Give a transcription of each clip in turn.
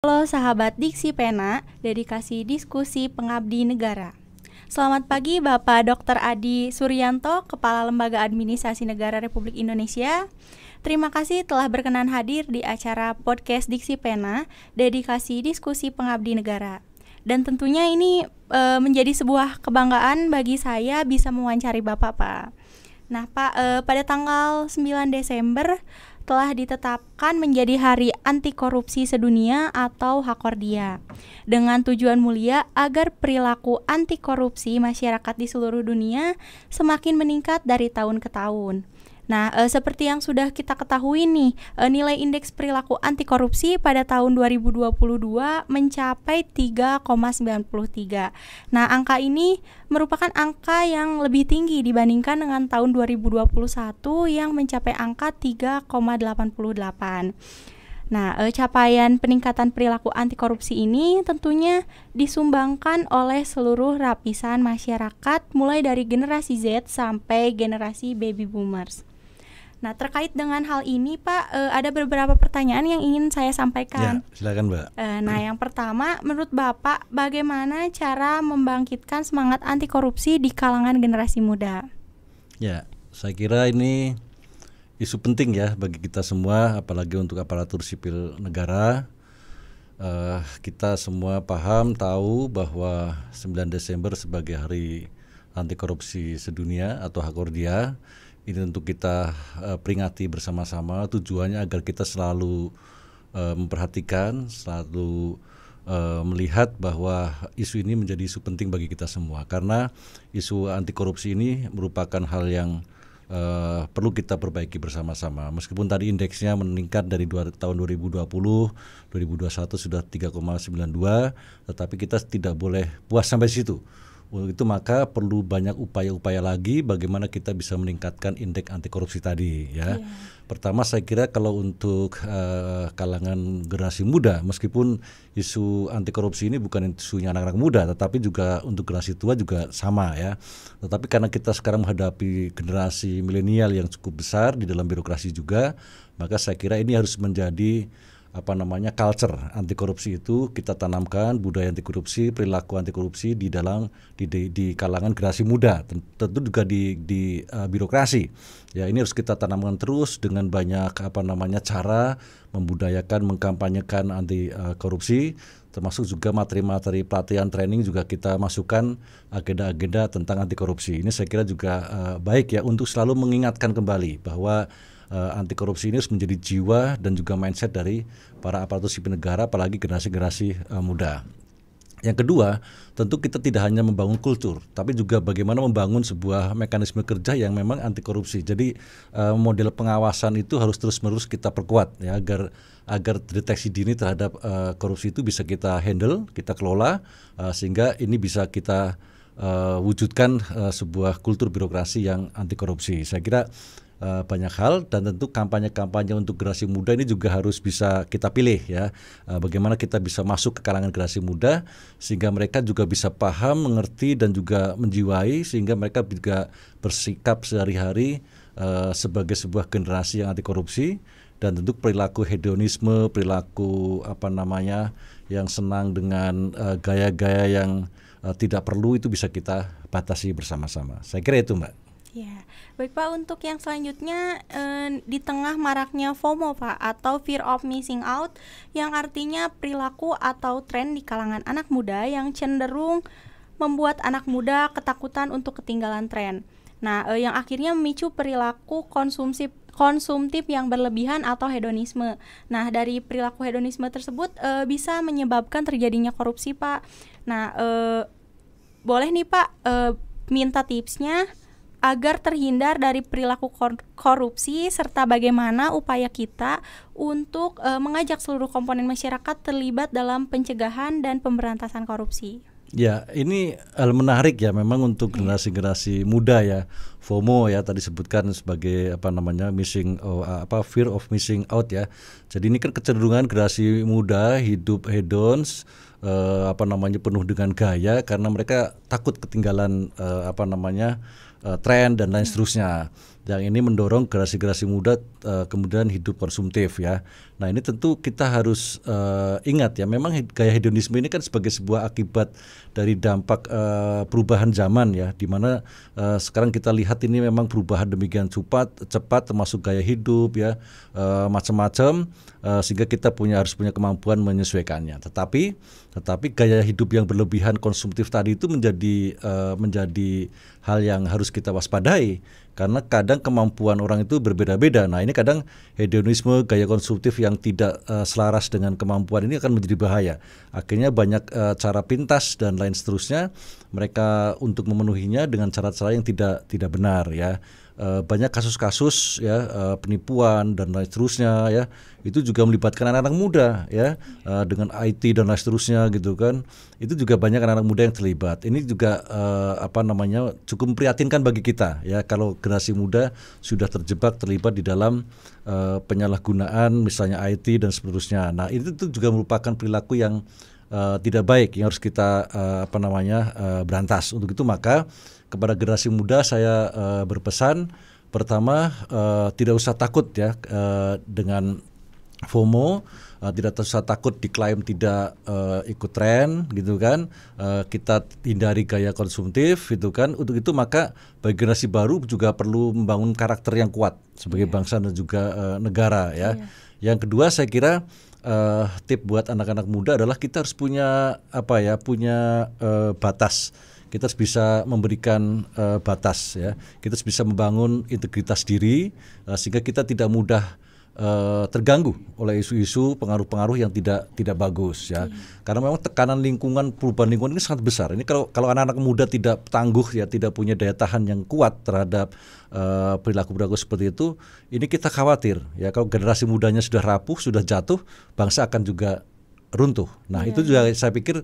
Halo sahabat Diksi Pena, dedikasi diskusi pengabdi negara. Selamat pagi Bapak Dr. Adi Suryanto, Kepala Lembaga Administrasi Negara Republik Indonesia. Terima kasih telah berkenan hadir di acara podcast Diksi Pena, dedikasi diskusi pengabdi negara. Dan tentunya ini menjadi sebuah kebanggaan bagi saya bisa mewawancari Bapak, Pak. Nah, Pak, pada tanggal 9 Desember telah ditetapkan menjadi Hari Anti Korupsi Sedunia atau Hakordia dengan tujuan mulia agar perilaku anti korupsi masyarakat di seluruh dunia semakin meningkat dari tahun ke tahun. Nah, seperti yang sudah kita ketahui nih, nilai indeks perilaku anti korupsi pada tahun 2022 mencapai 3,93. Nah, angka ini merupakan angka yang lebih tinggi dibandingkan dengan tahun 2021 yang mencapai angka 3,88. Nah, capaian peningkatan perilaku anti korupsi ini tentunya disumbangkan oleh seluruh lapisan masyarakat mulai dari generasi Z sampai generasi baby boomers. Nah, terkait dengan hal ini, Pak, ada beberapa pertanyaan yang ingin saya sampaikan. Ya, silakan, Mbak. Nah, yang pertama, menurut Bapak, bagaimana cara membangkitkan semangat anti korupsi di kalangan generasi muda? Ya, saya kira ini isu penting ya bagi kita semua, apalagi untuk aparatur sipil negara. Kita semua paham, tahu bahwa 9 Desember sebagai Hari Anti Korupsi Sedunia atau Hakordia ini untuk kita peringati bersama-sama, tujuannya agar kita selalu memperhatikan, selalu melihat bahwa isu ini menjadi isu penting bagi kita semua, karena isu anti korupsi ini merupakan hal yang perlu kita perbaiki bersama-sama. Meskipun tadi indeksnya meningkat dari tahun 2020, 2021 sudah 3,92, tetapi kita tidak boleh puas sampai situ. Untuk itu maka perlu banyak upaya-upaya lagi bagaimana kita bisa meningkatkan indeks anti korupsi tadi ya. Pertama saya kira kalau untuk kalangan generasi muda, meskipun isu anti korupsi ini bukan isunya anak-anak muda, tetapi juga untuk generasi tua juga sama ya. Tetapi karena kita sekarang menghadapi generasi milenial yang cukup besar di dalam birokrasi juga, maka saya kira ini harus menjadi culture anti korupsi itu kita tanamkan, budaya anti korupsi, perilaku anti korupsi di kalangan generasi muda, tentu juga di birokrasi. Ya, ini harus kita tanamkan terus dengan banyak cara membudayakan, mengkampanyekan anti korupsi, termasuk juga materi-materi pelatihan training juga kita masukkan agenda-agenda tentang anti korupsi. Ini saya kira juga baik ya untuk selalu mengingatkan kembali bahwa anti korupsi ini harus menjadi jiwa dan juga mindset dari para aparatur sipil negara, apalagi generasi-generasi muda. Yang kedua, tentu kita tidak hanya membangun kultur, tapi juga bagaimana membangun sebuah mekanisme kerja yang memang anti korupsi. Jadi model pengawasan itu harus terus-menerus kita perkuat ya, agar deteksi dini terhadap korupsi itu bisa kita handle, kita kelola, sehingga ini bisa kita wujudkan sebuah kultur birokrasi yang anti korupsi. Saya kira banyak hal, dan tentu kampanye-kampanye untuk generasi muda ini juga harus bisa kita pilih ya. Bagaimana kita bisa masuk ke kalangan generasi muda sehingga mereka juga bisa paham, mengerti dan juga menjiwai, sehingga mereka juga bersikap sehari-hari sebagai sebuah generasi yang anti korupsi, dan tentu perilaku hedonisme, perilaku yang senang dengan gaya-gaya yang tidak perlu itu bisa kita batasi bersama-sama. Saya kira itu, Mbak. Ya, baik Pak, untuk yang selanjutnya di tengah maraknya FOMO Pak, atau Fear of Missing Out, yang artinya perilaku atau tren di kalangan anak muda yang cenderung membuat anak muda ketakutan untuk ketinggalan tren. Nah, yang akhirnya memicu perilaku konsumtif yang berlebihan atau hedonisme. Nah, dari perilaku hedonisme tersebut bisa menyebabkan terjadinya korupsi Pak. Nah, boleh nih Pak minta tipsnya agar terhindar dari perilaku korupsi, serta bagaimana upaya kita untuk mengajak seluruh komponen masyarakat terlibat dalam pencegahan dan pemberantasan korupsi. Ya, ini hal menarik ya memang untuk generasi-generasi muda ya. FOMO ya tadi sebutkan sebagai fear of missing out ya. Jadi ini kan kecenderungan generasi muda hidup hedons, penuh dengan gaya karena mereka takut ketinggalan tren dan lain seterusnya. Yang ini mendorong generasi muda kemudian hidup konsumtif ya. Nah ini tentu kita harus ingat ya, memang gaya hedonisme ini kan sebagai sebuah akibat dari dampak perubahan zaman ya, di mana sekarang kita lihat ini memang perubahan demikian cepat termasuk gaya hidup ya, macam-macam, sehingga kita harus punya kemampuan menyesuaikannya. Tetapi gaya hidup yang berlebihan konsumtif tadi itu menjadi hal yang harus kita waspadai, karena kadang kemampuan orang itu berbeda-beda. Nah ini kadang hedonisme, gaya konsumtif yang tidak selaras dengan kemampuan ini akan menjadi bahaya. Akhirnya banyak cara pintas dan lain seterusnya mereka untuk memenuhinya dengan cara-cara yang tidak benar ya. Banyak kasus-kasus ya, penipuan dan lain seterusnya ya, itu juga melibatkan anak-anak muda ya, dengan IT dan lain seterusnya gitu kan. Itu juga banyak anak-anak muda yang terlibat. Ini juga cukup memprihatinkan bagi kita ya, kalau generasi muda sudah terlibat di dalam penyalahgunaan misalnya IT dan seterusnya. Nah itu juga merupakan perilaku yang tidak baik yang harus kita berantas. Untuk itu maka kepada generasi muda saya berpesan, pertama tidak usah takut ya dengan FOMO, tidak usah takut diklaim tidak ikut tren gitu kan. Kita hindari gaya konsumtif gitu kan. Untuk itu maka bagi generasi baru juga perlu membangun karakter yang kuat sebagai bangsa dan juga negara ya. Yang kedua saya kira tip buat anak-anak muda adalah kita harus punya batas. Kita harus bisa memberikan batas ya. Kita harus bisa membangun integritas diri sehingga kita tidak mudah terganggu oleh isu-isu pengaruh-pengaruh yang tidak bagus ya. Karena memang tekanan lingkungan, perubahan lingkungan ini sangat besar. Ini kalau anak-anak muda tidak tangguh ya, tidak punya daya tahan yang kuat terhadap perilaku-perilaku seperti itu, ini kita khawatir ya, kalau generasi mudanya sudah rapuh, sudah jatuh, bangsa akan juga runtuh. Nah itu juga saya pikir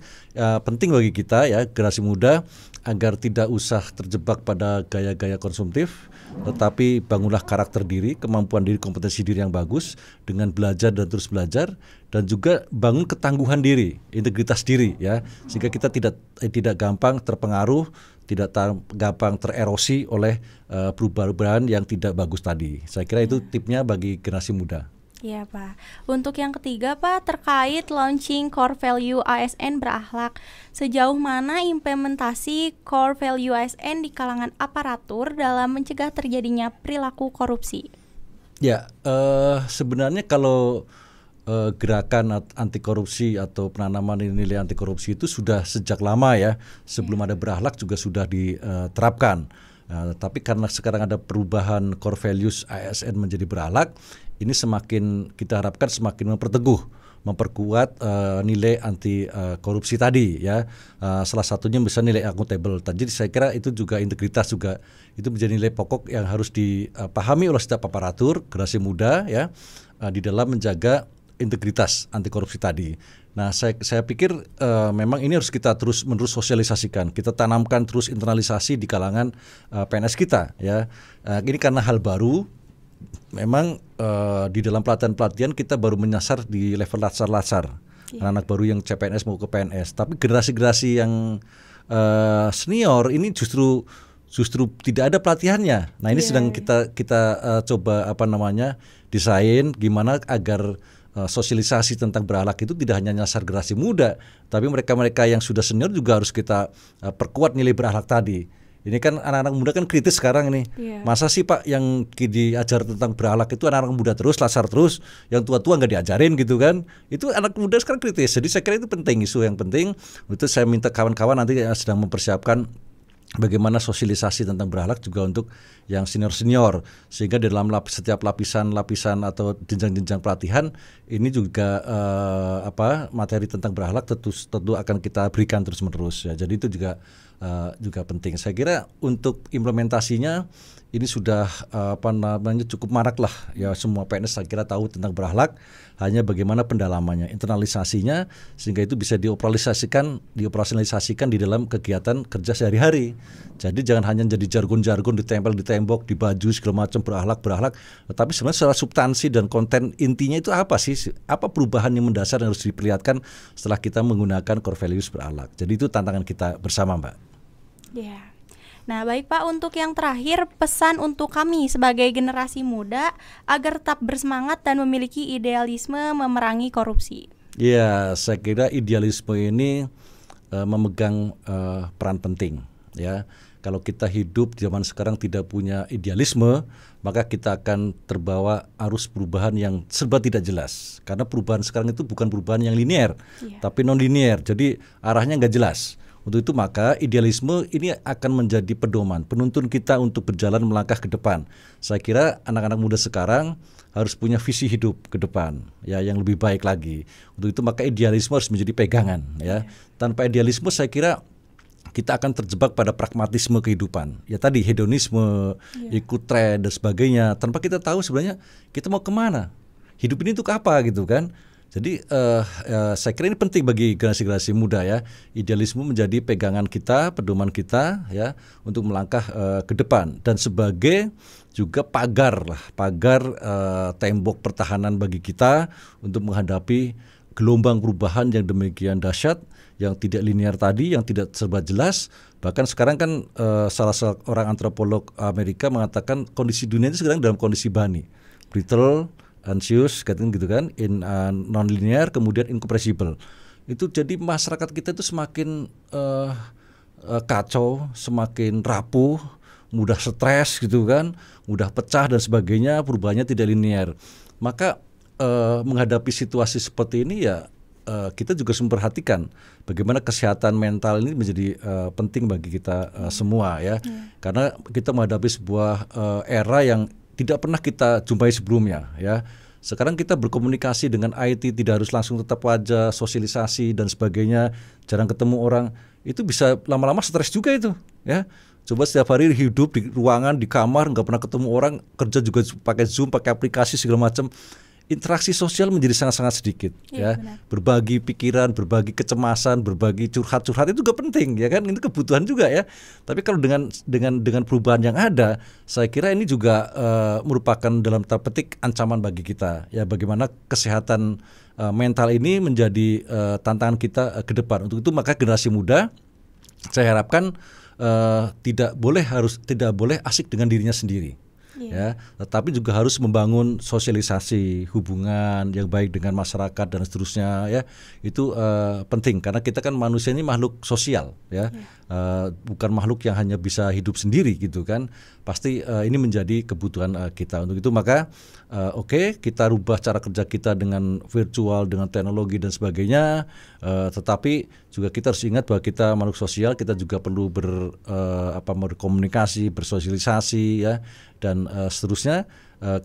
penting bagi kita ya, generasi muda, agar tidak usah terjebak pada gaya-gaya konsumtif, tetapi bangunlah karakter diri, kemampuan diri, kompetensi diri yang bagus dengan belajar dan terus belajar, dan juga bangun ketangguhan diri, integritas diri ya, sehingga kita tidak gampang terpengaruh, tidak gampang tererosi oleh perubahan yang tidak bagus tadi. Saya kira itu tipnya bagi generasi muda. Iya Pak. Untuk yang ketiga Pak, terkait launching core value ASN berakhlak, sejauh mana implementasi core value ASN di kalangan aparatur dalam mencegah terjadinya perilaku korupsi? Ya, sebenarnya kalau gerakan anti korupsi atau penanaman nilai anti korupsi itu sudah sejak lama ya, sebelum ada berakhlak juga sudah diterapkan. Tapi karena sekarang ada perubahan core values ASN menjadi berakhlak, ini semakin kita harapkan semakin memperkuat nilai anti korupsi tadi ya. Salah satunya misalnya nilai akuntabel. Jadi saya kira itu juga integritas juga itu menjadi nilai pokok yang harus dipahami oleh setiap aparatur generasi muda ya, di dalam menjaga integritas anti korupsi tadi. Nah saya pikir memang ini harus kita terus-menerus sosialisasikan. Kita tanamkan terus internalisasi di kalangan PNS kita ya. Ini karena hal baru. Memang di dalam pelatihan kita baru menyasar di level latsar-latsar, anak-anak baru yang CPNS mau ke PNS. Tapi generasi-generasi yang senior ini justru tidak ada pelatihannya. Nah ini sedang kita coba desain gimana agar sosialisasi tentang berakhlak itu tidak hanya nyasar generasi muda, tapi mereka-mereka yang sudah senior juga harus kita perkuat nilai berakhlak tadi. Ini kan anak-anak muda kan kritis sekarang ini. Masa sih Pak yang diajar tentang berakhlak itu anak-anak muda terus, lasar terus, yang tua-tua nggak diajarin gitu kan. Itu anak muda sekarang kritis. Jadi saya kira itu penting, isu yang penting. Itu saya minta kawan-kawan nanti sedang mempersiapkan bagaimana sosialisasi tentang berakhlak juga untuk yang senior-senior, sehingga di dalam setiap lapisan atau jenjang-jenjang pelatihan ini juga materi tentang berakhlak tentu akan kita berikan terus-menerus ya. Jadi itu juga penting. Saya kira untuk implementasinya ini sudah cukup marak lah ya, semua PNS saya kira tahu tentang berakhlak, hanya bagaimana pendalamannya, internalisasinya, sehingga itu bisa dioperasialisasikan di dalam kegiatan kerja sehari-hari. Jadi jangan hanya jadi jargon-jargon ditempel di tembok, di baju segala macam berakhlak, tetapi sebenarnya secara substansi dan konten intinya itu apa sih? Apa perubahan yang mendasar yang harus diperlihatkan setelah kita menggunakan core values berakhlak? Jadi itu tantangan kita bersama, Mbak. Ya. Nah, baik Pak, untuk yang terakhir, pesan untuk kami sebagai generasi muda agar tetap bersemangat dan memiliki idealisme memerangi korupsi. Ya, saya kira idealisme ini memegang peran penting, ya. Kalau kita hidup zaman sekarang tidak punya idealisme, maka kita akan terbawa arus perubahan yang serba tidak jelas. Karena perubahan sekarang itu bukan perubahan yang linear, tapi non-linear. Jadi arahnya nggak jelas. Untuk itu maka idealisme ini akan menjadi pedoman, penuntun kita untuk berjalan melangkah ke depan. Saya kira anak-anak muda sekarang harus punya visi hidup ke depan, ya, yang lebih baik lagi. Untuk itu maka idealisme harus menjadi pegangan, ya. Tanpa idealisme saya kira kita akan terjebak pada pragmatisme kehidupan. Ya tadi hedonisme, ikut tren dan sebagainya. Tanpa kita tahu sebenarnya kita mau kemana. Hidup ini untuk apa gitu kan. Jadi saya kira ini penting bagi generasi-generasi muda, ya. Idealisme menjadi pegangan kita, pedoman kita, ya, untuk melangkah ke depan. Dan sebagai juga pagar tembok pertahanan bagi kita untuk menghadapi gelombang perubahan yang demikian dahsyat, yang tidak linear tadi, yang tidak serba jelas. Bahkan sekarang kan salah seorang antropolog Amerika mengatakan kondisi dunia itu sekarang dalam kondisi bunny, brittle, anxious, katanya gitu kan, non-linear, kemudian incompressible. Itu jadi masyarakat kita itu semakin kacau, semakin rapuh, mudah stres gitu kan, mudah pecah dan sebagainya, perubahannya tidak linear. Maka menghadapi situasi seperti ini, ya kita juga harus memperhatikan bagaimana kesehatan mental ini menjadi penting bagi kita semua, ya. Karena kita menghadapi sebuah era yang tidak pernah kita jumpai sebelumnya, ya. Sekarang kita berkomunikasi dengan IT tidak harus langsung tetap wajah, sosialisasi dan sebagainya, jarang ketemu orang, itu bisa lama-lama stres juga itu, ya. Coba setiap hari hidup di ruangan, di kamar, nggak pernah ketemu orang, kerja juga pakai Zoom, pakai aplikasi segala macam. Interaksi sosial menjadi sangat-sangat sedikit, ya. Benar. Berbagi pikiran, berbagi kecemasan, berbagi curhat-curhat itu juga penting, ya kan, itu kebutuhan juga, ya. Tapi kalau dengan perubahan yang ada, saya kira ini juga merupakan dalam tanda petik ancaman bagi kita, ya. Bagaimana kesehatan mental ini menjadi tantangan kita ke depan. Untuk itu maka generasi muda saya harapkan tidak boleh asik dengan dirinya sendiri. Ya, tetapi juga harus membangun sosialisasi hubungan yang baik dengan masyarakat dan seterusnya, ya. Itu penting karena kita kan manusia ini makhluk sosial, ya. Bukan makhluk yang hanya bisa hidup sendiri gitu kan. Pasti ini menjadi kebutuhan kita. Untuk itu maka kita rubah cara kerja kita dengan virtual, dengan teknologi dan sebagainya, tetapi juga kita harus ingat bahwa kita makhluk sosial, kita juga perlu berkomunikasi, bersosialisasi, ya, dan seterusnya,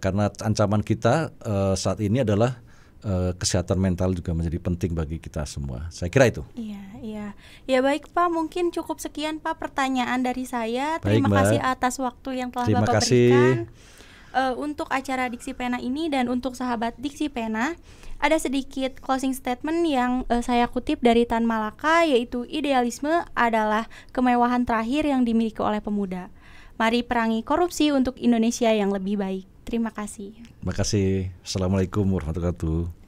karena ancaman kita saat ini adalah kesehatan mental juga menjadi penting bagi kita semua. Saya kira itu. Iya. Ya baik Pak, mungkin cukup sekian Pak pertanyaan dari saya. Terima kasih atas waktu yang telah Bapak berikan untuk acara Diksi Pena ini. Dan untuk sahabat Diksi Pena, ada sedikit closing statement yang saya kutip dari Tan Malaka, yaitu idealisme adalah kemewahan terakhir yang dimiliki oleh pemuda. Mari perangi korupsi untuk Indonesia yang lebih baik. Terima kasih. Terima kasih. Assalamualaikum warahmatullahi wabarakatuh.